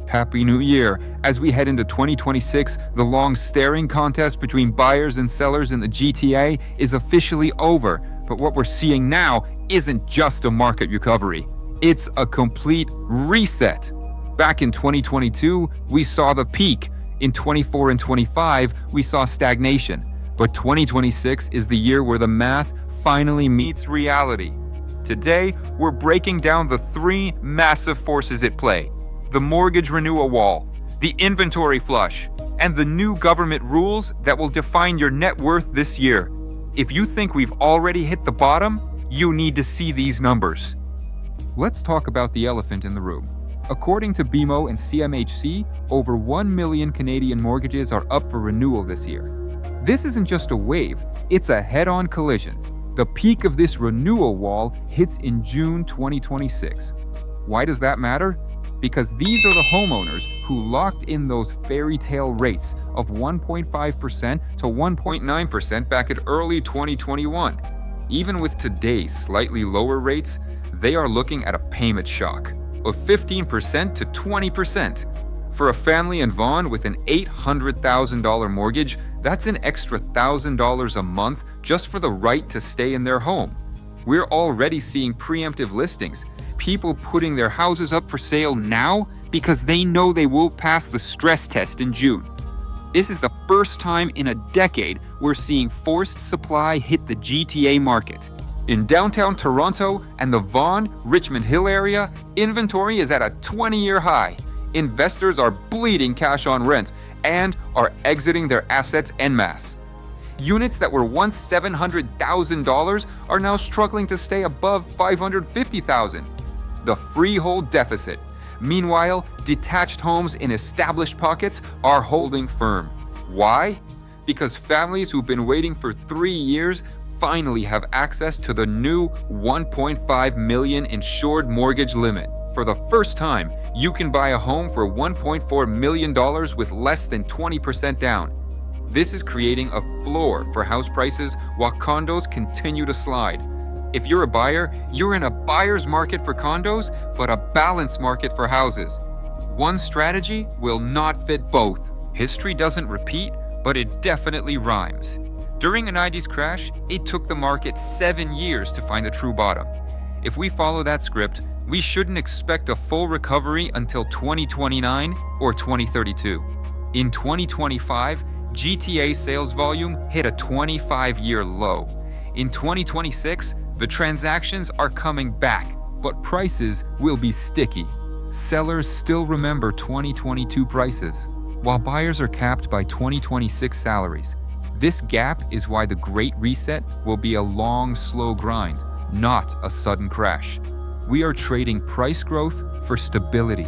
Happy New Year! As we head into 2026, the long staring contest between buyers and sellers in the GTA is officially over. But what we're seeing now isn't just a market recovery. It's a complete reset. Back in 2022, we saw the peak. In 24 and 25, we saw stagnation. But 2026 is the year where the math finally meets reality. Today, we're breaking down the three massive forces at play: the Mortgage Renewal Wall, the Inventory Flush, and the new government rules that will define your net worth this year. If you think we've already hit the bottom, you need to see these numbers. Let's talk about the elephant in the room. According to BMO and CMHC, over 1 million Canadian mortgages are up for renewal this year. This isn't just a wave, it's a head-on collision. The peak of this renewal wall hits in June 2026. Why does that matter? Because these are the homeowners who locked in those fairy tale rates of 1.5% to 1.9% back at early 2021. Even with today's slightly lower rates, they are looking at a payment shock of 15% to 20%. For a family in Vaughan with an $800,000 mortgage, that's an extra $1,000 a month just for the right to stay in their home. We're already seeing preemptive listings, people putting their houses up for sale now because they know they will pass the stress test in June. This is the first time in a decade we're seeing forced supply hit the GTA market. In downtown Toronto and the Vaughan, Richmond Hill area, inventory is at a 20-year high. Investors are bleeding cash on rent and are exiting their assets en masse. Units that were once $700,000 are now struggling to stay above $550,000. The freehold deficit. Meanwhile, detached homes in established pockets are holding firm. Why? Because families who've been waiting for 3 years finally have access to the new $1.5 million insured mortgage limit. For the first time, you can buy a home for $1.4 million with less than 20% down. This is creating a floor for house prices while condos continue to slide. If you're a buyer, you're in a buyer's market for condos, but a balanced market for houses. One strategy will not fit both. History doesn't repeat, but it definitely rhymes. During a 90s crash, it took the market 7 years to find the true bottom. If we follow that script, we shouldn't expect a full recovery until 2029 or 2032. In 2025, GTA sales volume hit a 25-year low. In 2026, the transactions are coming back, but prices will be sticky. Sellers still remember 2022 prices, while buyers are capped by 2026 salaries. This gap is why the Great Reset will be a long, slow grind, not a sudden crash. We are trading price growth for stability.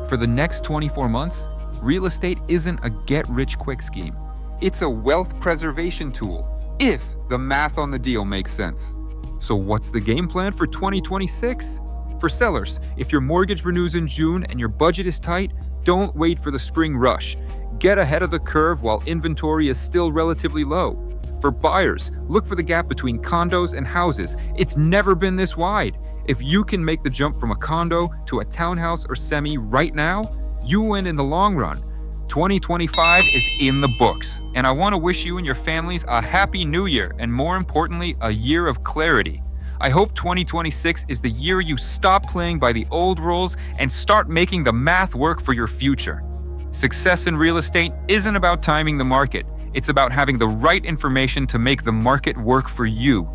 For the next 24 months, real estate isn't a get-rich-quick scheme. It's a wealth preservation tool, if the math on the deal makes sense. So what's the game plan for 2026? For sellers, if your mortgage renews in June and your budget is tight, don't wait for the spring rush. Get ahead of the curve while inventory is still relatively low. For buyers, look for the gap between condos and houses. It's never been this wide. If you can make the jump from a condo to a townhouse or semi right now, you win in the long run. 2025 is in the books, and I want to wish you and your families a happy new year, and more importantly, a year of clarity. I hope 2026 is the year you stop playing by the old rules and start making the math work for your future. Success in real estate isn't about timing the market. It's about having the right information to make the market work for you.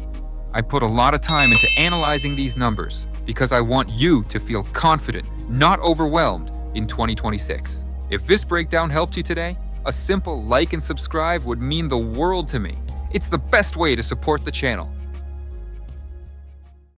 I put a lot of time into analyzing these numbers because I want you to feel confident, not overwhelmed, in 2026. If this breakdown helped you today, a simple like and subscribe would mean the world to me. It's the best way to support the channel.